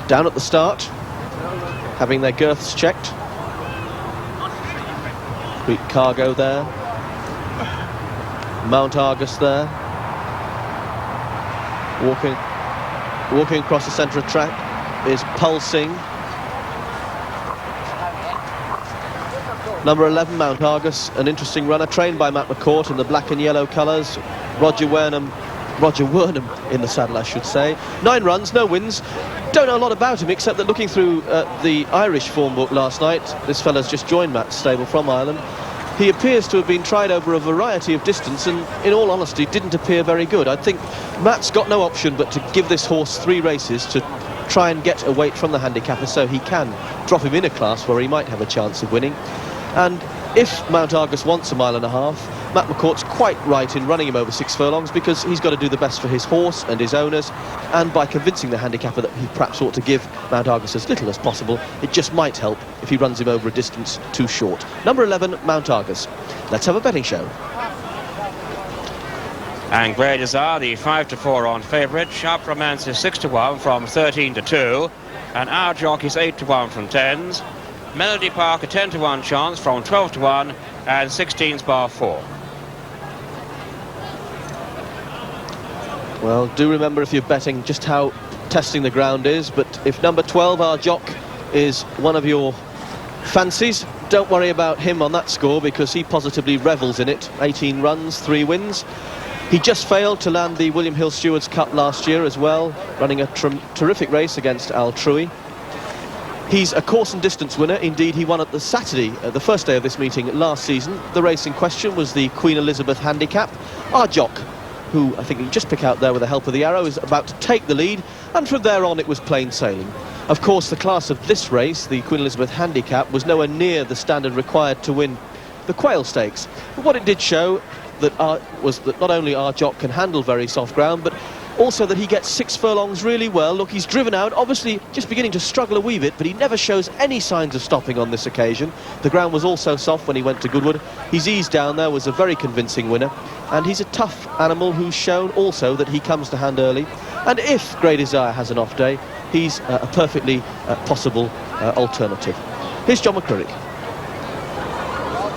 Down at the start, having their girths checked. Greek Cargo there. Mount Argus there. Walking across the centre of track is Pulsing. Number 11, Mount Argus, an interesting runner, trained by Matt McCourt in the black and yellow colours. Roger Wernham in the saddle, I should say. 9 runs, no wins. Don't know a lot about him, except that looking through the Irish form book last night, this fella's just joined Matt's stable from Ireland. He appears to have been tried over a variety of distance and, in all honesty, didn't appear very good. I think Matt's got no option but to give this horse 3 races to try and get a weight from the handicapper so he can drop him in a class where he might have a chance of winning. And if Mount Argus wants a mile and a half, Matt McCourt's quite right in running him over 6 furlongs, because he's got to do the best for his horse and his owners, and by convincing the handicapper that he perhaps ought to give Mount Argus as little as possible, it just might help if he runs him over a distance too short. Number 11, Mount Argus. Let's have a betting show. And Grey Desire, the 5-4 on favourite. Sharp Romance is 6-1 from 13-2, and Our Jock is 8-1 from 10s. Melody Park a 10-1 chance from 12-1, and 16's bar 4. Well, do remember if you're betting just how testing the ground is, but if number 12, Our Jock, is one of your fancies, don't worry about him on that score, because he positively revels in it. 18 runs, 3 wins. He just failed to land the William Hill Stewards Cup last year as well, running a terrific race against Al Trui. He's a course and distance winner. Indeed, he won at the Saturday, the first day of this meeting last season. The race in question was the Queen Elizabeth Handicap. Our Jock, who I think you can just pick out there with the help of the arrow, is about to take the lead, and from there on it was plain sailing. Of course, the class of this race, the Queen Elizabeth Handicap, was nowhere near the standard required to win the Quail Stakes. But what it did show was that not only Our Jock can handle very soft ground, but also that he gets 6 furlongs really well. Look, he's driven out, obviously just beginning to struggle a wee bit, but he never shows any signs of stopping on this occasion. The ground was also soft when he went to Goodwood. His ease down there was a very convincing winner, and he's a tough animal who's shown also that he comes to hand early. And if Grey Desire has an off day, he's a perfectly possible alternative. Here's John McCririck.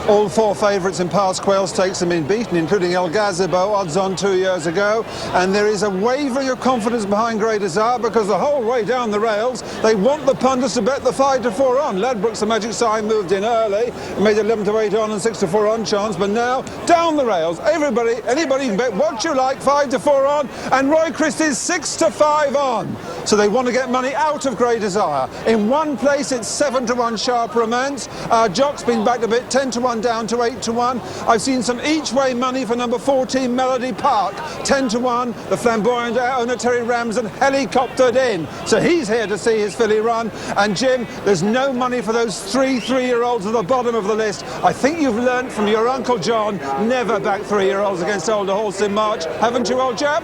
All 4 favourites in past Quail Stakes have been beaten, including El Gazebo, odds on 2 years ago. And there is a wavering of confidence behind Grey Desire, because the whole way down the rails, they want the punters to bet the 5-4 on. Ladbrokes, the magic sign, moved in early, made 11-8 on and 6-4 on chance. But now, down the rails, anybody can bet what you like, 5-4 on. And Roy Christie's 6-5 on. So they want to get money out of Grey Desire. In one place, it's 7-1 Sharp Romance. Our Jock's been backed a bit, 10-1 down to 8-1. I've seen some each-way money for number 14, Melody Park, 10-1. The flamboyant owner, Terry Ramsden, helicoptered in. So he's here to see his filly run. And Jim, there's no money for those 3-3-year-olds at the bottom of the list. I think you've learnt from your Uncle John, never back 3-year-olds against older horse in March. Haven't you, old chap?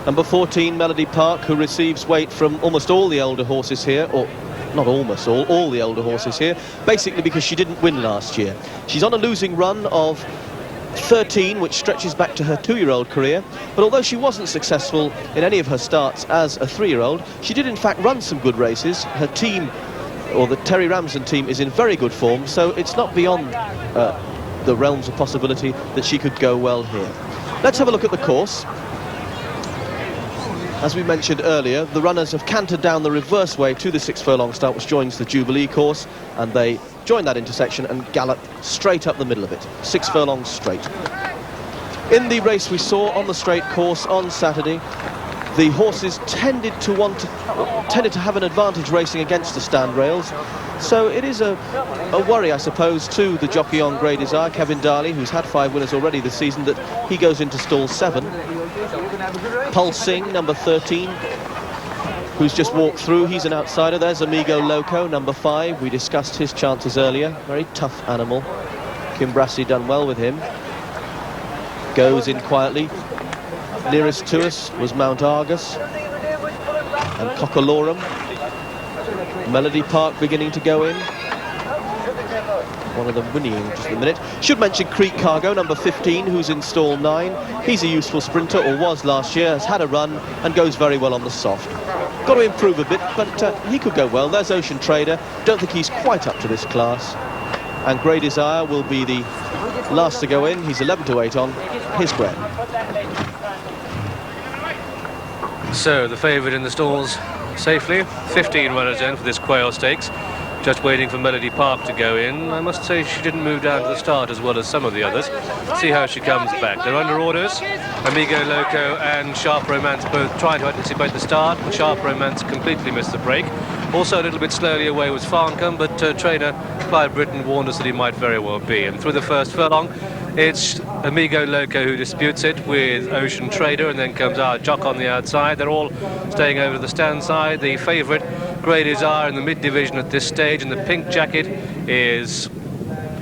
Number 14, Melody Park, who receives weight from almost all the older horses here, or not almost all the older horses here, basically because she didn't win last year. She's on a losing run of 13, which stretches back to her 2-year-old career, but although she wasn't successful in any of her starts as a 3-year-old, she did in fact run some good races. Her team, or the Terry Ramsden team, is in very good form, so it's not beyond the realms of possibility that she could go well here. Let's have a look at the course. As we mentioned earlier, the runners have cantered down the reverse way to the 6 furlong start, which joins the Jubilee course, and they join that intersection and gallop straight up the middle of it, 6 furlongs straight. In the race we saw on the straight course on Saturday, the horses tended to have an advantage racing against the stand rails, so it is a worry, I suppose, to the jockey on Grey Desire, Kevin Darley, who's had 5 winners already this season, that he goes into stall 7. Pulsing, number 13, who's just walked through, he's an outsider. There's Amigo Loco, number 5. We discussed his chances earlier. Very tough animal. Kim Brassey done well with him. Goes in quietly. Nearest to us was Mount Argus and Cockalorum. Melody Park beginning to go in. one of them winning in just a minute. Should mention Creek Cargo, number 15, who's in stall 9. He's a useful sprinter, or was last year, has had a run and goes very well on the soft. Got to improve a bit, but he could go well. There's Ocean Trader. Don't think he's quite up to this class. And Grey Desire will be the last to go in. He's 11 to 8 on. Here's Graham. So the favourite in the stalls safely. 15 runners in for this Quail Stakes. Just waiting for Melody Park to go in. I must say she didn't move down to the start as well as some of the others. See how she comes back. They're under orders. Amigo Loco and Sharp Romance both trying to anticipate the start. Sharp Romance completely missed the break. Also a little bit slowly away was Farncombe, but trainer Clive Britton warned us that he might very well be. And through the first furlong, it's Amigo Loco who disputes it with Ocean Trader, and then comes our Jock on the outside. They're all staying over to the stand side. The favourite, Grey Desire, in the mid-division at this stage, and the pink jacket is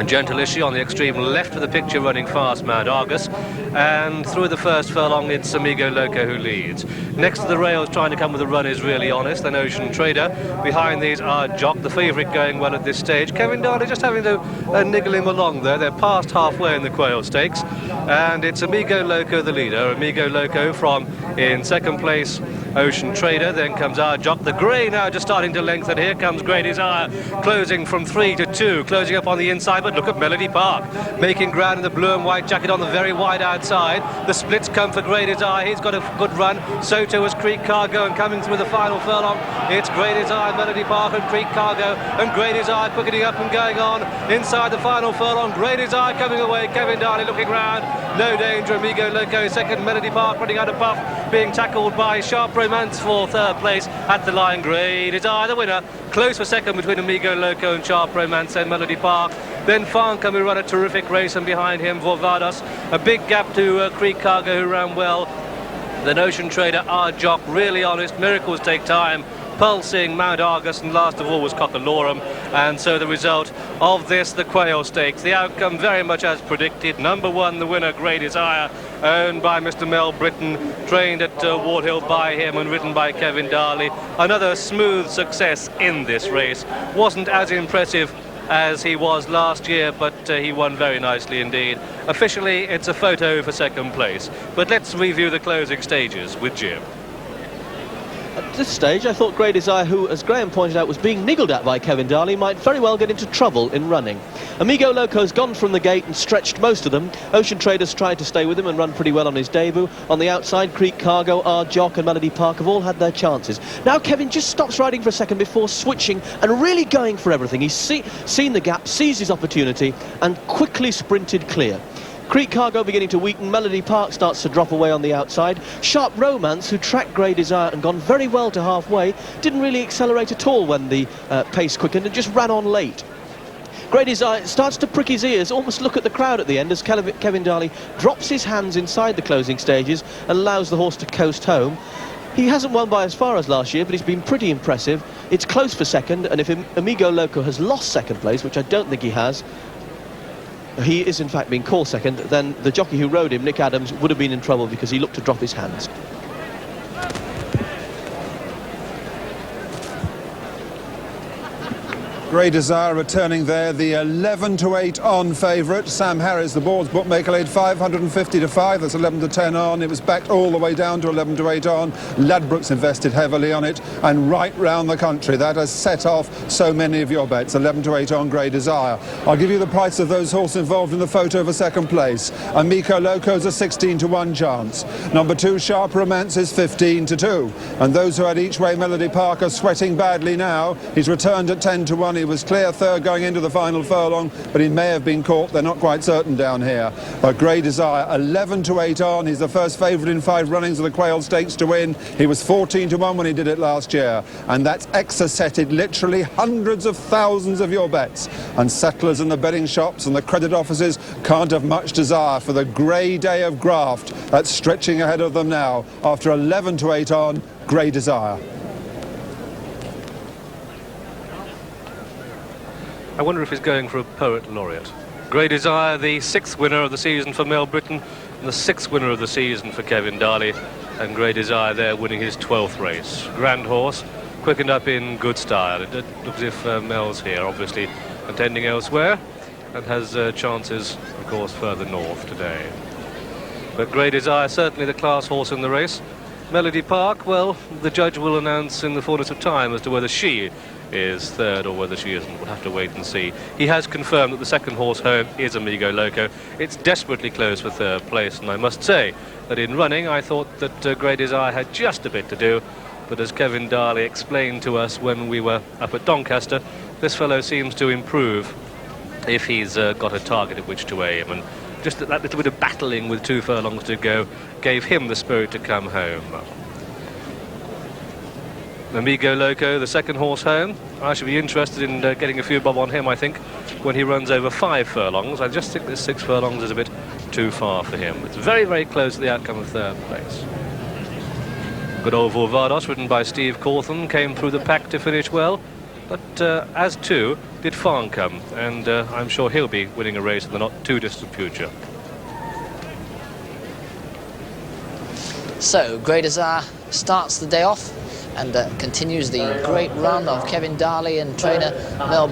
Gentle Issue on the extreme left of the picture, running fast, Mount Argus. And through the first furlong, it's Amigo Loco who leads. Next to the rails, trying to come with a run is Really Honest, then Ocean Trader. Behind these are Jock, the favourite, going well at this stage. Kevin Darley just having to niggle him along there. They're past halfway in the Quail Stakes. And it's Amigo Loco the leader. Amigo Loco from, in second place, Ocean Trader. Then comes our Jock. The grey now just starting to lengthen. Here comes Grey Desire, closing from 3 to 2, closing up on the inside. But look at Melody Park, making ground in the blue and white jacket on the very wide outside. The splits come for Grey Desire. He's got a good run. So too has Creek Cargo, and coming through the final furlong, it's Grey Desire, Melody Park and Creek Cargo, and Grey Desire quickening up and going on inside the final furlong. Grey Desire coming away. Kevin Darley looking round. No danger. Amigo Loco second. Melody Park running out of puff, being tackled by Sharp Romance for third place at the line. Grey Desire the winner. Close for second between Amigo Loco and Sharp Romance and Melody Park. Then Farncombe, who run a terrific race, and behind him Vorvados. A big gap to Creek Cargo, who ran well. Then Ocean Trader, our Jock, Really Honest, Miracles Take Time, Pulsing, Mount Argus, and last of all was Cockalorum. And so the result of this, the Quail Stakes, the outcome very much as predicted. Number 1, the winner, Grey Desire, owned by Mr. Mel Britton, trained at Ward Hill by him and ridden by Kevin Darley. Another smooth success in this race. Wasn't as impressive as he was last year, but he won very nicely indeed. Officially, it's a photo for second place. But let's review the closing stages with Jim. At this stage, I thought Grey Desire, who, as Graham pointed out, was being niggled at by Kevin Darley, might very well get into trouble in running. Amigo Loco's gone from the gate and stretched most of them. Ocean Trader's tried to stay with him and run pretty well on his debut. On the outside, Creek Cargo, our Jock and Melody Park have all had their chances. Now Kevin just stops riding for a second before switching and really going for everything. He's seen the gap, seized his opportunity and quickly sprinted clear. Creek Cargo beginning to weaken. Melody Park starts to drop away on the outside. Sharp Romance, who tracked Grey Desire and gone very well to halfway, didn't really accelerate at all when the pace quickened and just ran on late. Grey Desire starts to prick his ears, almost look at the crowd at the end as Kevin Darley drops his hands inside the closing stages and allows the horse to coast home. He hasn't won by as far as last year, but he's been pretty impressive. It's close for second, and if Amigo Loco has lost second place, which I don't think he has, he is in fact being called second, then the jockey who rode him, Nick Adams, would have been in trouble because he looked to drop his hands. Grey Desire returning there, the 11 to 8 on favourite. Sam Harris, the board's bookmaker, laid 550 to 5. That's 11 to 10 on. It was backed all the way down to 11 to 8 on. Ladbrokes invested heavily on it, and right round the country that has set off so many of your bets. 11 to 8 on Grey Desire. I'll give you the price of those horses involved in the photo for second place. Amigo Loco's a 16 to 1 chance. Number 2, Sharp Romance, is 15 to 2. And those who had each way Melody Park are sweating badly now. He's returned at 10 to 1. He was clear third going into the final furlong, but he may have been caught. They're not quite certain down here. But Grey Desire, 11 to 8 on. He's the first favourite in 5 runnings of the Quail Stakes to win. He was 14 to 1 when he did it last year. And that's exerceted literally hundreds of thousands of your bets. And settlers in the betting shops and the credit offices can't have much desire for the grey day of graft that's stretching ahead of them now. After 11 to 8 on, Grey Desire. I wonder if he's going for a poet laureate. Grey Desire, the 6th winner of the season for Mel Britton, and the 6th winner of the season for Kevin Darley. And Grey Desire there winning his 12th race. Grand horse, quickened up in good style. It looks as if Mel's here, obviously contending elsewhere. and has chances, of course, further north today. But Grey Desire, certainly the class horse in the race. Melody Park, well, the judge will announce in the fullness of time as to whether she is third or whether she isn't. We'll have to wait and see. He has confirmed that the second horse home is Amigo Loco. It's desperately close for third place, and I must say that in running I thought that Grey Desire had just a bit to do, but as Kevin Darley explained to us when we were up at Doncaster, this fellow seems to improve if he's got a target at which to aim, and just that little bit of battling with 2 furlongs to go gave him the spirit to come home. Amigo Loco, the second horse home. I should be interested in getting a few bob on him, I think, when he runs over 5 furlongs. I just think this 6 furlongs is a bit too far for him. It's very, very close to the outcome of third place. Good old Vorvados, ridden by Steve Cawthon, came through the pack to finish well, but as too did Farncombe, and I'm sure he'll be winning a race in the not too distant future. So Grey Desire starts the day off and continues the great run of Kevin Darley and trainer Mel